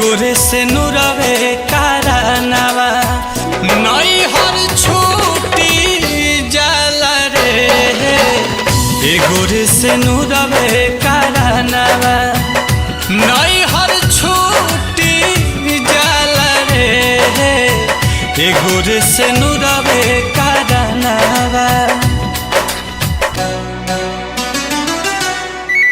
एगोरे से नुरवे कारनावा नई हर छूटी जाला रे। एगोरे से नुरवे कारनावा नई हर छूटी जाला रे। एगोरे से